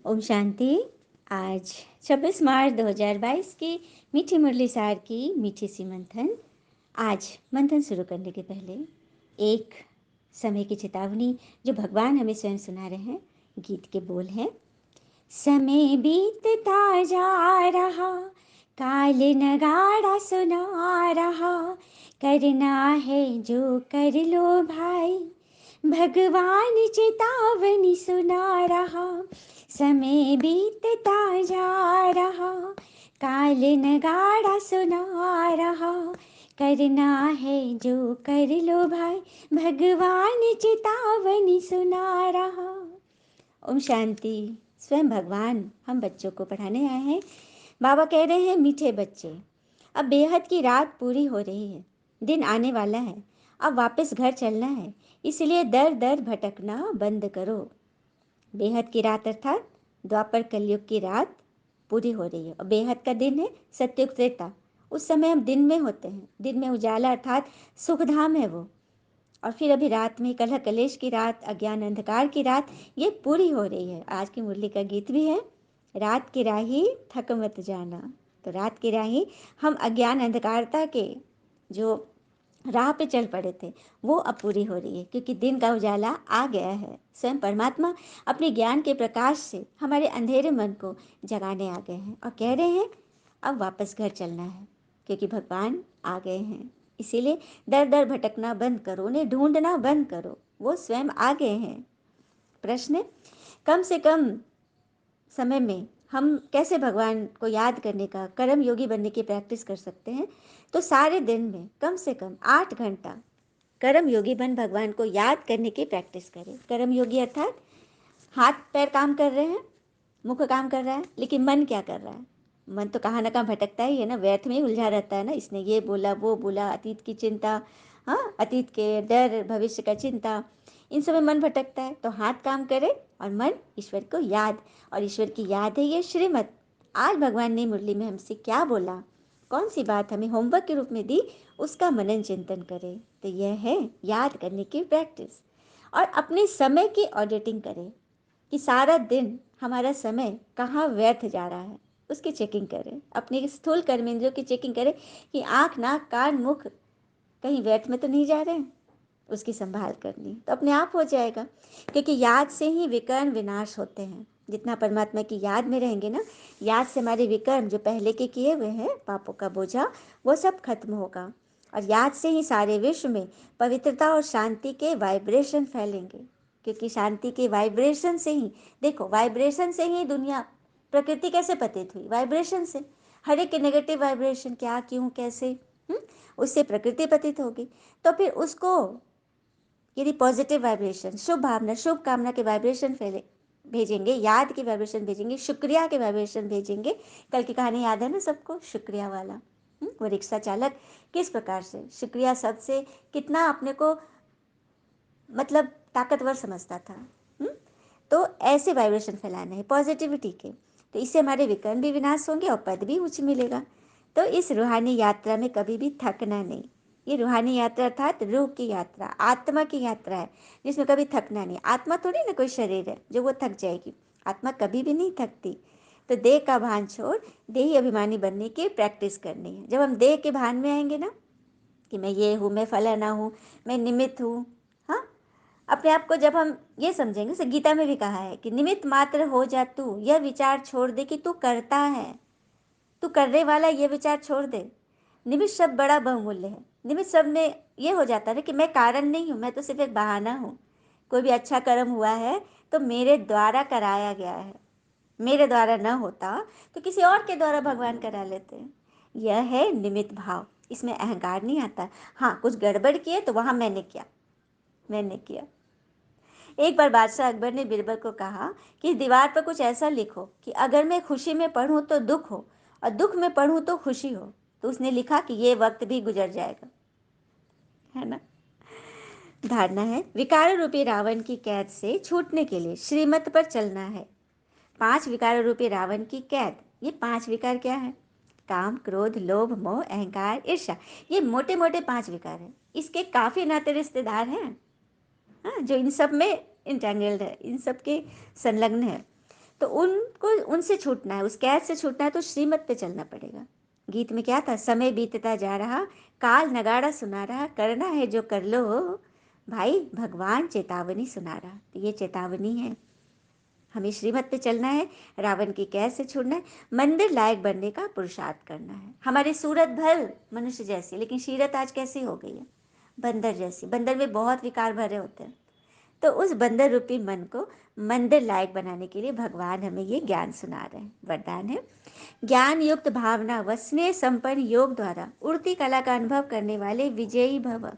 ओम शांति। आज 26 मार्च 2022 की मीठी मुरली सार की मीठी सी मंथन। आज मंथन शुरू करने के पहले एक समय की चेतावनी जो भगवान हमें स्वयं सुना रहे हैं। गीत के बोल हैं, समय बीतता जा रहा, काल नगाड़ा सुना रहा, करना है जो कर लो भाई, भगवान चेतावनी सुना रहा। समय बीतता जा रहा, काल नगाड़ा सुना रहा, करना है जो कर लो भाई, भगवान चेतावनी सुना रहा। ओम शांति। स्वयं भगवान हम बच्चों को पढ़ाने आए हैं। बाबा कह रहे हैं, मीठे बच्चे, अब बेहद की रात पूरी हो रही है, दिन आने वाला है, अब वापस घर चलना है, इसलिए दर दर भटकना बंद करो। बेहद की रात अर्थात द्वापर कलयुग की रात पूरी हो रही है और बेहद का दिन है सत्युग त्रेता। उस समय हम दिन में होते हैं, दिन में उजाला अर्थात सुखधाम है वो। और फिर अभी रात में कलह कलेश की रात, अज्ञान अंधकार की रात ये पूरी हो रही है। आज की मुरली का गीत भी है, रात की राही थक मत जाना। तो रात की राही हम अज्ञान अंधकारता के जो राह पे चल पड़े थे वो अब पूरी हो रही है, क्योंकि दिन का उजाला आ गया है। स्वयं परमात्मा अपने ज्ञान के प्रकाश से हमारे अंधेरे मन को जगाने आ गए हैं और कह रहे हैं अब वापस घर चलना है, क्योंकि भगवान आ गए हैं। इसीलिए दर दर भटकना बंद करो, उन्हें ढूंढना बंद करो, वो स्वयं आ गए हैं। प्रश्न, कम से कम समय में हम कैसे भगवान को याद करने का, कर्म योगी बनने की प्रैक्टिस कर सकते हैं? तो सारे दिन में कम से कम 8 घंटा कर्म योगी बन भगवान को याद करने की प्रैक्टिस करें। कर्म योगी अर्थात हाथ पैर काम कर रहे हैं, मुख काम कर रहा है, लेकिन मन क्या कर रहा है? मन तो कहाँ ना कहाँ भटकता ही है ना, व्यर्थ में ही उलझा रहता है ना। इसने ये बोला, वो बोला, अतीत की चिंता, हाँ, अतीत के डर, भविष्य का चिंता, इन सब में मन भटकता है। तो हाथ काम करे और मन ईश्वर को याद, और ईश्वर की याद है ये श्रीमत। आज भगवान ने मुरली में हमसे क्या बोला, कौन सी बात हमें होमवर्क के रूप में दी, उसका मनन चिंतन करें। तो यह है याद करने की प्रैक्टिस। और अपने समय की ऑडिटिंग करें कि सारा दिन हमारा समय कहाँ व्यर्थ जा रहा है, उसकी चेकिंग करें। अपनी स्थूल कर्मेंद्रियों की चेकिंग करें कि आँख, नाक, कान, मुख कहीं व्यर्थ में तो नहीं जा रहे हैं, उसकी संभाल करनी। तो अपने आप हो जाएगा, क्योंकि याद से ही विकर्म विनाश होते हैं। जितना परमात्मा की याद में रहेंगे ना, याद से हमारे विकर्म जो पहले के किए हुए हैं, पापों का बोझा, वो सब खत्म होगा। और याद से ही सारे विश्व में पवित्रता और शांति के वाइब्रेशन फैलेंगे, क्योंकि शांति के वाइब्रेशन से ही, देखो, वाइब्रेशन से ही दुनिया, प्रकृति कैसे पतित हुई? वाइब्रेशन से। हर एक नेगेटिव वाइब्रेशन, क्या, क्यों, कैसे, उससे प्रकृति पतित होगी। तो फिर उसको यदि पॉजिटिव वाइब्रेशन, शुभ भावना, शुभ कामना के वाइब्रेशन फैले, भेजेंगे, याद के वाइब्रेशन भेजेंगे, शुक्रिया के वाइब्रेशन भेजेंगे। कल की कहानी याद है ना सबको, शुक्रिया वाला। वो रिक्शा चालक किस प्रकार से शुक्रिया शब्द से कितना अपने को मतलब ताकतवर समझता था। तो ऐसे वाइब्रेशन फैलाने हैं पॉजिटिविटी के, तो इससे हमारे विकर्म भी विनाश होंगे और पद भी उच्च मिलेगा। तो इस रूहानी यात्रा में कभी भी थकना नहीं। ये रूहानी यात्रा अर्थात रूह की यात्रा, आत्मा की यात्रा है, जिसमें कभी थकना नहीं। आत्मा थोड़ी ना कोई शरीर है जो वो थक जाएगी, आत्मा कभी भी नहीं थकती। तो देह का भान छोड़ देही अभिमानी बनने की प्रैक्टिस करनी है। जब हम देह के भान में आएंगे ना, कि मैं ये हूँ, मैं फलाना हूँ, मैं निमित्त हूँ, हाँ, अपने आप को जब हम ये समझेंगे, जैसे गीता में भी कहा है कि निमित्त मात्र हो जा तू, यह विचार छोड़ दे कि तू करता है, तू करने वाला, ये विचार छोड़ दे। निमित्त शब्द बड़ा बहुमूल्य है। निमित्त शब्द में ये हो जाता है कि मैं कारण नहीं हूँ, मैं तो सिर्फ एक बहाना हूँ। कोई भी अच्छा कर्म हुआ है तो मेरे द्वारा कराया गया है, मेरे द्वारा न होता तो किसी और के द्वारा भगवान करा लेते हैं। यह है निमित्त भाव, इसमें अहंकार नहीं आता। हाँ, कुछ गड़बड़ किए तो वहाँ मैंने किया, मैंने किया। एक बार बादशाह अकबर ने बीरबल को कहा कि दीवार पर कुछ ऐसा लिखो कि अगर मैं खुशी में पढ़ूं तो दुख हो, और दुख में पढ़ूं तो खुशी हो। तो उसने लिखा कि ये वक्त भी गुजर जाएगा, है ना। धारणा है, विकार रूपी रावण की कैद से छूटने के लिए श्रीमत पर चलना है। 5 विकार रूपी रावण की कैद। ये 5 विकार क्या है? काम, क्रोध, लोभ, मोह, अहंकार, ईर्ष्या। ये मोटे मोटे 5 विकार हैं। इसके काफी नाते रिश्तेदार हैं, हाँ, जो इन सब में इंटेंगल्ड है, इन सब के संलग्न है। तो उनको उनसे छूटना है, उस कैद से छूटना है तो श्रीमत पे चलना पड़ेगा। गीत में क्या था, समय बीतता जा रहा, काल नगाड़ा सुना रहा, करना है जो कर लो भाई, भगवान चेतावनी सुना रहा। तो ये चेतावनी है, हमें श्रीमत पे चलना है, रावण की कैद से छूटना है, मंदिर लायक बनने का पुरुषार्थ करना है। हमारी सूरत भर मनुष्य जैसी, लेकिन सीरत आज कैसी हो गई है, बंदर जैसी। बंदर में बहुत विकार भरे होते हैं। तो उस बंदर रूपी मन को मंदिर लायक बनाने के लिए भगवान हमें ये ज्ञान सुना रहे हैं। वरदान है, ज्ञान युक्त भावना व स्नेह संपन्न योग द्वारा उड़ती कला का अनुभव करने वाले विजयी भव।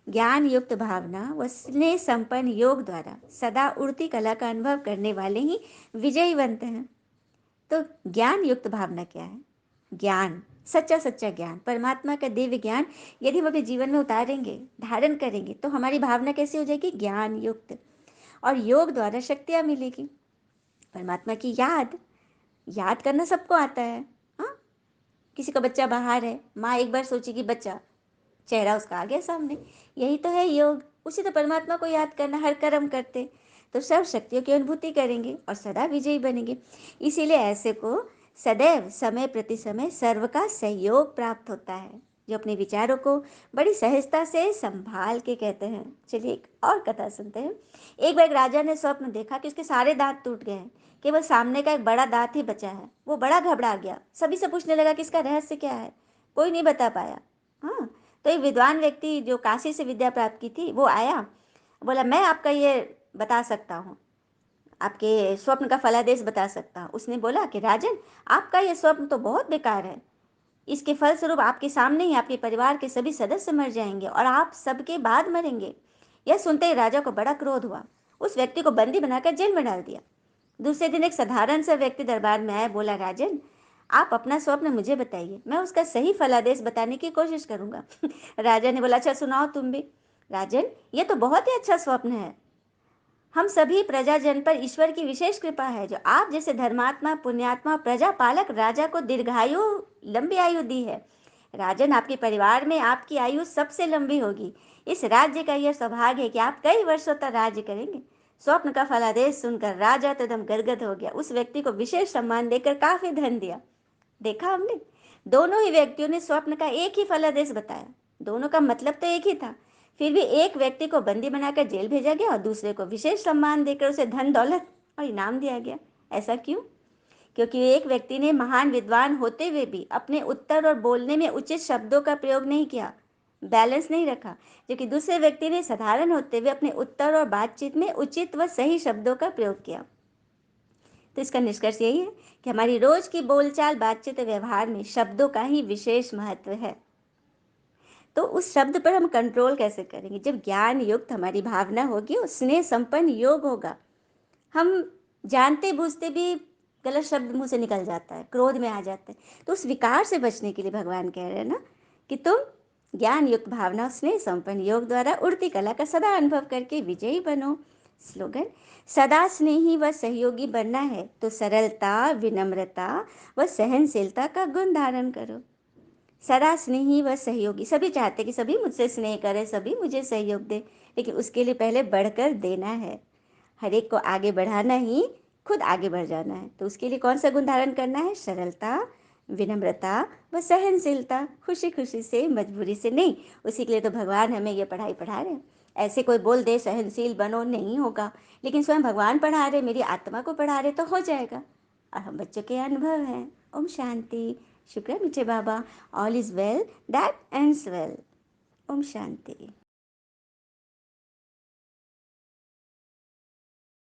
ज्ञान युक्त भावना व स्नेह संपन्न योग द्वारा सदा उड़ती कला का अनुभव करने वाले ही विजयी बनते हैं। तो ज्ञान युक्त भावना क्या है? ज्ञान, सच्चा सच्चा ज्ञान, परमात्मा का दिव्य ज्ञान यदि हम अपने जीवन में उतारेंगे, धारण करेंगे, तो हमारी भावना कैसी हो जाएगी? ज्ञान युक्त। और योग द्वारा शक्तियाँ मिलेगी, परमात्मा की याद। याद करना सबको आता है। हाँ, किसी का बच्चा बाहर है, माँ एक बार सोचेगी बच्चा, चेहरा उसका आ गया सामने, यही तो है योग। उसी तो परमात्मा को याद करना, हर कर्म करते तो सब शक्तियों की अनुभूति करेंगे और सदा विजयी बनेंगे। इसीलिए ऐसे को सदैव समय प्रति समय सर्व का सहयोग प्राप्त होता है, जो अपने विचारों को बड़ी सहजता से संभाल के कहते हैं। चलिए एक और कथा सुनते हैं। एक बार एक राजा ने स्वप्न देखा कि उसके सारे दांत टूट गए हैं, केवल सामने का एक बड़ा दांत ही बचा है। वो बड़ा घबरा गया, सभी से पूछने लगा कि इसका रहस्य क्या है। कोई नहीं बता पाया। हाँ, तो एक विद्वान व्यक्ति जो काशी से विद्या प्राप्त की थी, वो आया, बोला मैं आपका ये बता सकता हूँ, आपके स्वप्न का फलादेश बता सकता हूँ। उसने बोला कि राजन, आपका ये स्वप्न तो बहुत बेकार है। इसके फलस्वरूप आपके सामने ही आपके परिवार के सभी सदस्य मर जाएंगे और आप सबके बाद मरेंगे। यह सुनते ही राजा को बड़ा क्रोध हुआ, उस व्यक्ति को बंदी बनाकर जेल में डाल दिया। दूसरे दिन एक साधारण सा व्यक्ति दरबार में आया, बोला राजन, आप अपना स्वप्न मुझे बताइए, मैं उसका सही फलादेश बताने की कोशिश करूंगा। राजा ने बोला, अच्छा सुनाओ तुम भी। राजन, ये तो बहुत ही अच्छा स्वप्न है। हम सभी प्रजाजन पर ईश्वर की विशेष कृपा है, जो आप जैसे धर्मात्मा, पुण्यात्मा, प्रजा पालक राजा को दीर्घायु, लंबी आयु दी है। राजन, आपके परिवार में आपकी आयु सबसे लंबी होगी। इस राज्य का यह सौभाग्य है कि आप कई वर्षों तक राज्य करेंगे। स्वप्न का फलादेश सुनकर राजा तो एकदम गदगद हो गया। उस व्यक्ति को विशेष सम्मान देकर काफी धन दिया। देखा हमने, दोनों ही व्यक्तियों ने स्वप्न का एक ही फलादेश बताया, दोनों का मतलब तो एक ही था। फिर भी एक व्यक्ति को बंदी बनाकर जेल भेजा गया और दूसरे को विशेष सम्मान देकर उसे धन दौलत और इनाम दिया गया। ऐसा क्यों? क्योंकि एक व्यक्ति ने महान विद्वान होते हुए भी अपने उत्तर और बोलने में उचित शब्दों का प्रयोग नहीं किया, बैलेंस नहीं रखा, जबकि दूसरे व्यक्ति ने साधारण होते हुए अपने उत्तर और बातचीत में उचित व सही शब्दों का प्रयोग किया। तो इसका निष्कर्ष यही है कि हमारी रोज की बोलचाल, बातचीत, व्यवहार में शब्दों का ही विशेष महत्व है। तो उस शब्द पर हम कंट्रोल कैसे करेंगे? जब ज्ञान युक्त हमारी भावना होगी और स्नेह संपन्न योग होगा। हम जानते बूझते भी गलत शब्द मुंह से निकल जाता है, क्रोध में आ जाते हैं। तो उस विकार से बचने के लिए भगवान कह रहे हैं ना कि तुम ज्ञान युक्त भावना, स्नेह संपन्न योग द्वारा उड़ती कला का सदा अनुभव करके विजयी बनो। स्लोगन, सदा स्नेही व सहयोगी बनना है तो सरलता, विनम्रता व सहनशीलता का गुण धारण करो। सदा स्नेही व सहयोगी, सभी चाहते कि सभी मुझसे स्नेह करें, सभी मुझे सहयोग दे, लेकिन उसके लिए पहले बढ़कर देना है। हर एक को आगे बढ़ाना ही खुद आगे बढ़ जाना है। तो उसके लिए कौन सा गुण धारण करना है? सरलता, विनम्रता व सहनशीलता। खुशी खुशी से, मजबूरी से नहीं। उसी के लिए तो भगवान हमें ये पढ़ाई पढ़ा रहे हैं। ऐसे कोई बोल दे सहनशील बनो, नहीं होगा। लेकिन स्वयं भगवान पढ़ा रहे, मेरी आत्मा को पढ़ा रहे, तो हो जाएगा। और हम बच्चों के अनुभव हैं। ओम शांति। शुक्र मीठे बाबा। All is well that ends well. ओम शांति।